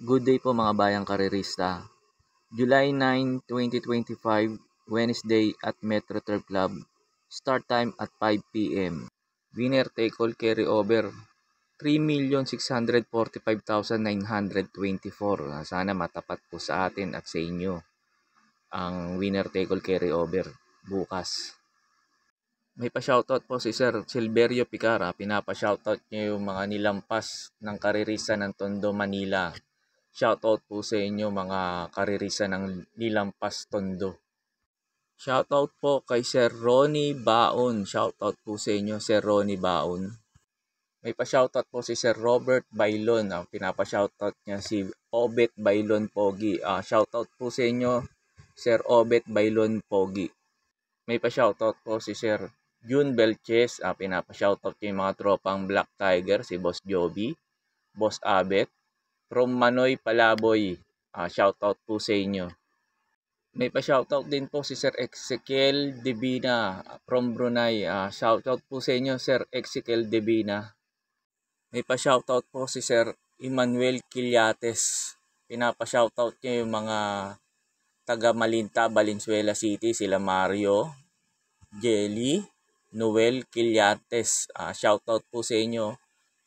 Good day po mga bayang karerista. July 9, 2025, Wednesday at Metro Turf Club. Start time at 5 p.m. Winner take all carry over 3,645,924. Sana matapat po sa atin at sa inyo ang winner take all carry over bukas. May pa-shoutout po si Sir Silverio Picara. Pinapa-shoutout niya yung mga nilampas ng karerisa ng Tondo, Manila. Shoutout po sa inyo mga karirisa ng nilampas Tondo. Shoutout po kay Sir Ronnie Baon. Shoutout po sa inyo Sir Ronnie Baon. May pa-shoutout po si Sir Robert Bailon. Pinapa-shoutout niya si Obet Bailon Pogi. Shoutout po sa inyo Sir Obet Bailon Pogi. May pa-shoutout po si Sir June Belches. Pinapa-shoutout niya yung mga tropang Black Tiger, si Boss Joby, Boss Abet, from Manoy Palaboy. Shoutout po sa inyo. May pa-shoutout din po si Sir Ezekiel Divina from Brunei. Shoutout po sa inyo Sir Ezekiel Divina. May pa-shoutout po si Sir Emmanuel Quiliates. Pinapa-shoutout niya yung mga taga Malinta, Valenzuela City, sila Mario, Jelly, Noel Quiliates. Shoutout po sa inyo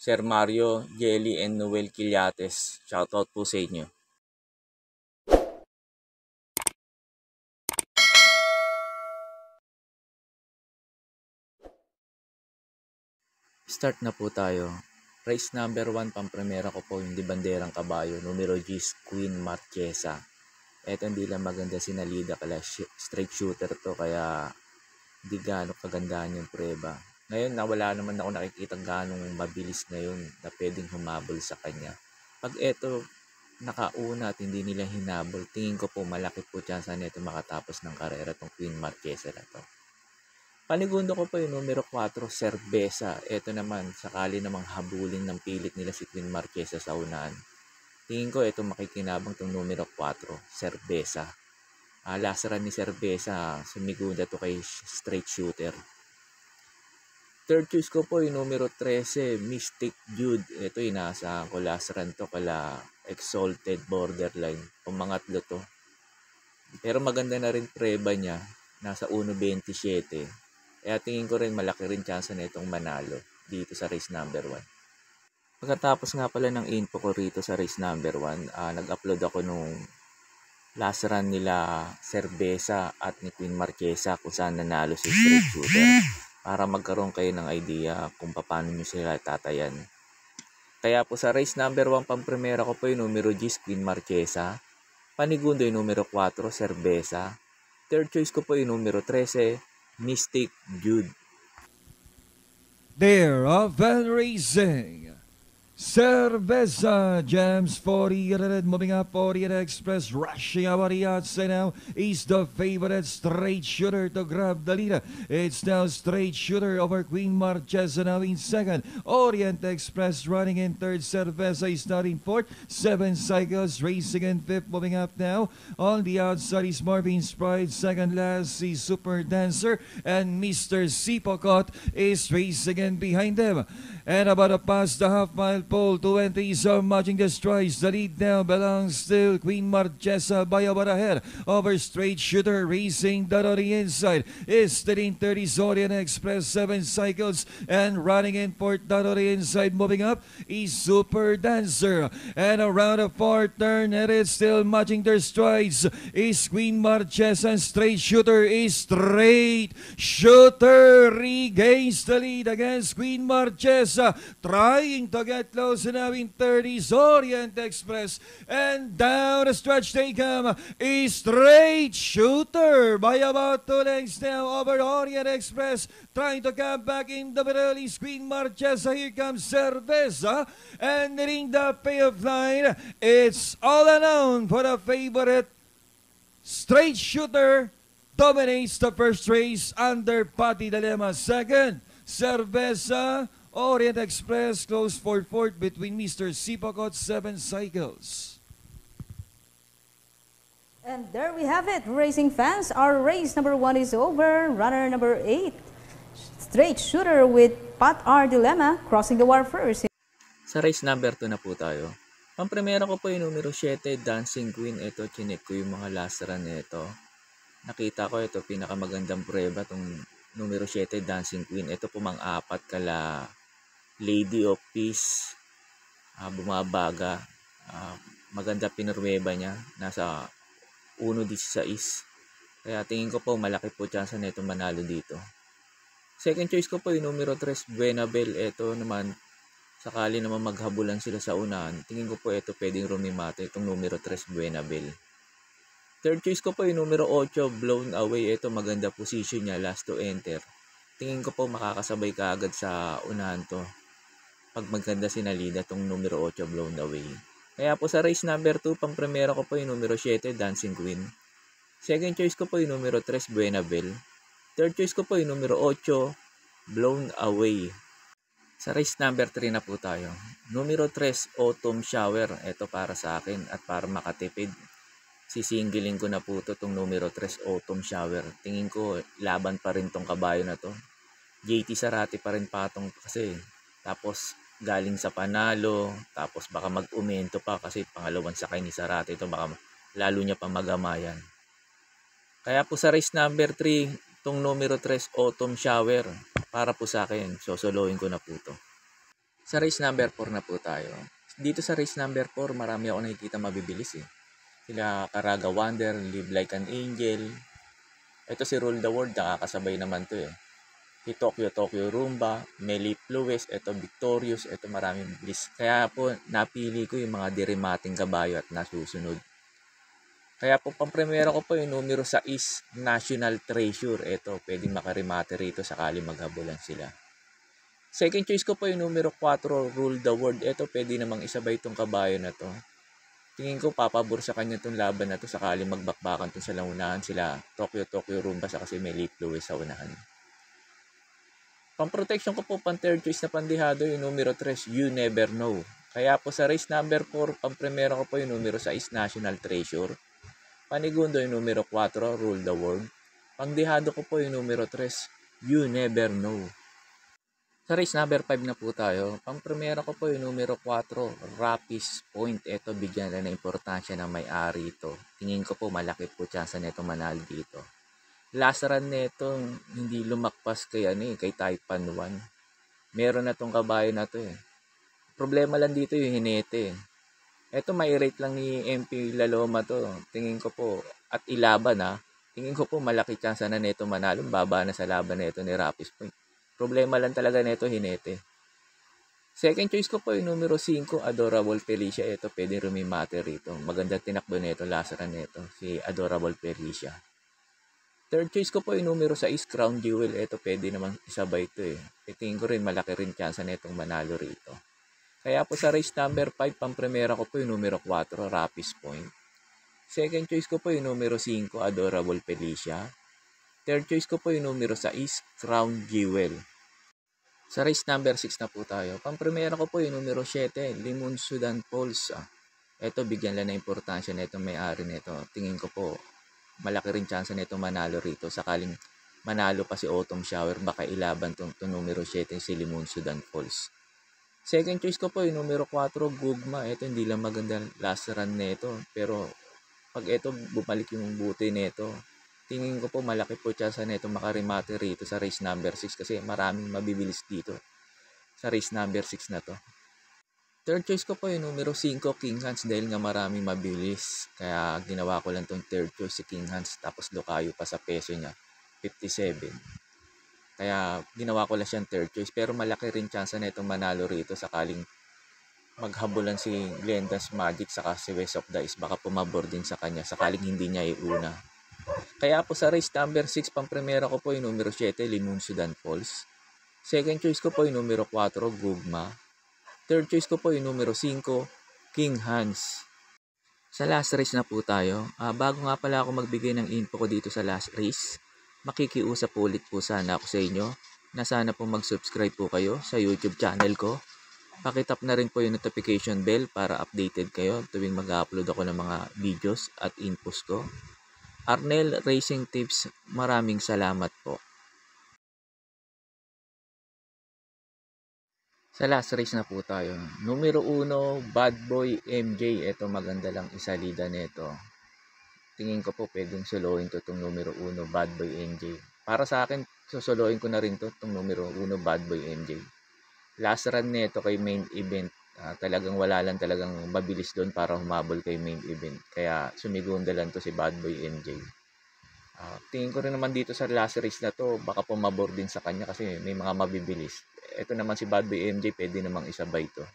Sir Mario, Jelly, and Noel Quiliates. Shoutout po sa inyo. Start na po tayo. Race number 1, pampremera ko po yung Dibanderang Kabayo, numero G, Queen Marchesa. Eto hindi lang maganda sinalida kala straight shooter to, kaya hindi gano'ng kagandaan yung preba. Ngayon, wala naman ako nakikita gano'ng mabilis ngayon na pwedeng humabol sa kanya. Pag eto nakauna at hindi nila hinabol, tingin ko po malaki po chance nito makatapos ng karera tong Queen Marchesa na to. Panigundo ko po yung numero 4, Cerveza. Eto naman, sakali namang habulin ng pilit nila si Queen Marchesa sa unahan. Tingin ko ito makikinabang tong numero 4, Cerveza. Lasaran ni Cerveza, sumigunda to kay straight shooter. Third choice ko po yung numero 13, Mystic Jude. Ito inaasahan ko, lasaran to kala Exalted Borderline. Pumangatlo to. Pero maganda na rin preba niya, nasa 1.27. Kaya tingin ko rin malaki rin chance na itong manalo dito sa race number 1. Pagkatapos nga pala ng info ko rito sa race number 1, nag-upload ako nung last run nila Cerveza at ni Queen Marchesa kung saan nanalo si straight shooter, para magkaroon kayo ng idea kung paano nyo sila tatayan. Kaya po sa race number 1, pampremera ko po yung numero G, Queen Marchesa. Panigundo yung numero 4, Cerveza. Third choice ko po yung numero 13, Mystic Jude. They're off and racing. Cerveza jams 40 moving up 40 Express, rushing about the outside now. He's the favorite straight shooter to grab the lead. It's now straight shooter over Queen Marchesa now in second. Orient Express running in third. Cerveza is not in fourth. 7 cycles racing in fifth. Moving up now on the outside is Marvin's Pride. Second last is Super Dancer, and Mr. Sipocot is racing in behind them. And about to pass the half-mile pole, 20s are marching the strides. The lead now belongs to Queen Marchesa by about ahead over straight shooter racing that on the inside is 1330 Orient Express, 7 cycles, and running in fourth that on the inside. Moving up is Super Dancer, and around a fourth turn, it is still marching their strides is Queen Marchesa, and straight shooter is straight shooter regains the lead against Queen Marchesa. Trying to get close now in 30s Orient Express, and down the stretch they come. A straight shooter by about 2 lengths now over Orient Express, trying to come back in the middle is Queen Marchesa. Here comes Cerveza, and hitting the payoff line. It's all alone for the favorite. Straight shooter dominates the first race under Pati Dilemma. Second, Cerveza. Orient Express close for fourth between Mr. Sipocot, 7 cycles. And there we have it, racing fans. Our race number 1 is over. Runner number 8, straight shooter with Pat R Dilemma, crossing the wire first. Sa race number 2 na po tayo. Pampremera ko po yung numero 7, Dancing Queen. Ito, chinek ko yung mga last run nito. Nakita ko ito, pinakamagandang prueba itong numero 7, Dancing Queen. Ito po mang-apat kala Lady of Peace. Bumabaga. Maganda pinurweba niya. Nasa 1.16. Kaya tingin ko po malaki po chance na ito manalo dito. Second choice ko po yung numero 3, Buenabel. Ito naman, sakali naman maghabulan sila sa unahan, tingin ko po ito pwedeng rumimate, itong numero 3, Buenabel. Third choice ko po yung numero 8, Blown Away. Ito maganda position niya, last to enter. Tingin ko po makakasabay kaagad sa unahan to. Pag maganda sinalida itong numero 8, Blown Away. Kaya po sa race number 2, pang-primera ko po yung numero 7, Dancing Queen. Second choice ko po yung numero 3, Buenabel. Third choice ko po yung numero 8, Blown Away. Sa race number 3 na po tayo. Numero 3, Autumn Shower. Ito para sa akin at para makatipid. Sisingilin ko na po ito itong numero 3, Autumn Shower. Tingin ko laban pa rin tong kabayo na to. JT Sarati pa rin patong kasi. Tapos galing sa panalo. Tapos baka mag-umento pa kasi pangalawang sakay ni Sarati ito. Baka lalo niya pa magamayan. Kaya po sa race number 3, itong numero 3, Autumn Shower. Para po sa akin, sosolohin ko na po ito. Sa race number 4 na po tayo. Dito sa race number 4, marami ako nakikita mabibilis eh. Sila Caraga Wonder, Live Like an Angel. Ito si Rule the World, nakakasabay naman to eh. Si Tokyo Rumba, Melly Flues, ito Victorious, ito maraming bilis. Kaya po napili ko yung mga dirimating kabayo at nasusunod. Kaya po pampremera ko po yung numero 6, National Treasure. Ito, pwedeng makarimate rito sakali maghabulan sila. Second choice ko po yung numero 4, Rule the World. Ito, pwede namang isabay itong kabayo na to. Tingin ko papabor sa kanya itong laban na to sakali magbakbakan itong sa launahan sila Tokyo Rumba sa kasi may Lake Louis sa unahan. Pang-protection ko po pang third choice na pandihado yung numero 3, You Never Know. Kaya po sa race number 4, pang-primera ko po yung numero 6, National Treasure. Panigundo yung numero 4, Rule the World. Pangdihado ko po yung numero 3, You Never Know. Sa race number 5 na po tayo. Pang-primera ko po yung numero 4, Rapis Point. Ito, bigyan na ng importansya ng may-ari ito. Tingin ko po malaki po chance na ito manalo dito. Last run nito, hindi lumakpas kay Taipan 1. Meron na tong kabayo na to eh. Problema lang dito yung hinete. Ito may rate lang ni MP Laloma to. Tingin ko po, at ilaban tingin ko po malaki chance na nito manalo. Baba na sa laban nito ni Rapis Point. Problema lang talaga nito hinete. Second choice ko po yung numero 5, Adorable Felicia. Ito pwede rumimate rito. Maganda tinakbo nito, last run nito, si Adorable Felicia. Third choice ko po yung numero 6, Crown Jewel. Ito pwede naman isabay ito eh. Tingin ko rin malaki rin chance na itong manalo rito. Kaya po sa race number 5, pang-primera ko po yung numero 4, Rapis Point. Second choice ko po yung numero 5, Adorable Felicia. Third choice ko po yung numero 6, Crown Jewel. Sa race number 6 na po tayo. Pang-primera ko po yung numero 7, Limon Sudan Falls. Ito, bigyan lang na importansya na itong may-ari nito. Tingin ko po, malaki rin chance na ito manalo rito. Sakaling manalo pa si Autumn Shower, baka ilaban itong numero 7, si Limon Sudan Falls. Second choice ko po yung numero 4, Gugma. Ito hindi lang maganda last run nito. Pero pag ito bumalik yung buti nito, tingin ko po malaki po chance na ito makarimate rito sa race number 6 kasi maraming mabibilis dito sa race number 6 na to. Third choice ko po yung numero 5, King Hans, dahil nga maraming mabilis. Kaya ginawa ko lang tong third choice si King Hans, tapos Lucayo pa sa peso niya, 57. Kaya ginawa ko lang siyang third choice. Pero malaki rin chance na itong manalo rito sakaling maghabulan si Glenda's Magic saka si West of the East. Baka pumabor din sa kanya sakaling hindi niya iuna. Kaya po sa race number 6, pang-primera ko po yung numero 7, Limon Sudan Falls. Second choice ko po yung numero 4, Gugma. Third choice ko po yung numero 5, King Hans. Sa last race na po tayo. Bago nga pala ako magbigay ng info ko dito sa last race, makikiusap ulit po sana ako sa inyo na sana po mag-subscribe po kayo sa YouTube channel ko. Pakitap na rin po yung notification bell para updated kayo tuwing mag-upload ako ng mga videos at infos ko. Arnel Racing Tips, maraming salamat po. Sa last race na po tayo. Numero 1, Bad Boy MJ. Ito maganda lang isalida nito. Tingin ko po pwedeng soloin to itong numero 1, Bad Boy MJ. Para sa akin, susoloin ko na rin to itong numero 1, Bad Boy MJ. Last run nito kay main event, talagang wala lang talagang mabilis doon para humabol kay main event. Kaya sumigunda lang to si Bad Boy MJ. Tingin ko rin naman dito sa last race na to, baka pumabor din sa kanya kasi may mga mabibilis. Ito naman si Bad Boy MJ, pwede namang isabay to.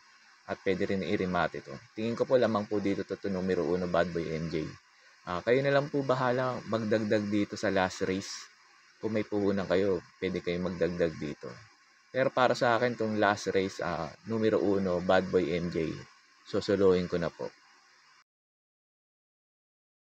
At pwede rin i-remate to. Tingin ko po lamang po dito to numero 1, Bad Boy MJ. Kayo na lang po bahala magdagdag dito sa last race. Kung may puhunan kayo, pwede kayo magdagdag dito. Pero para sa akin, itong last race, numero 1, Bad Boy MJ, susuluhin ko na po.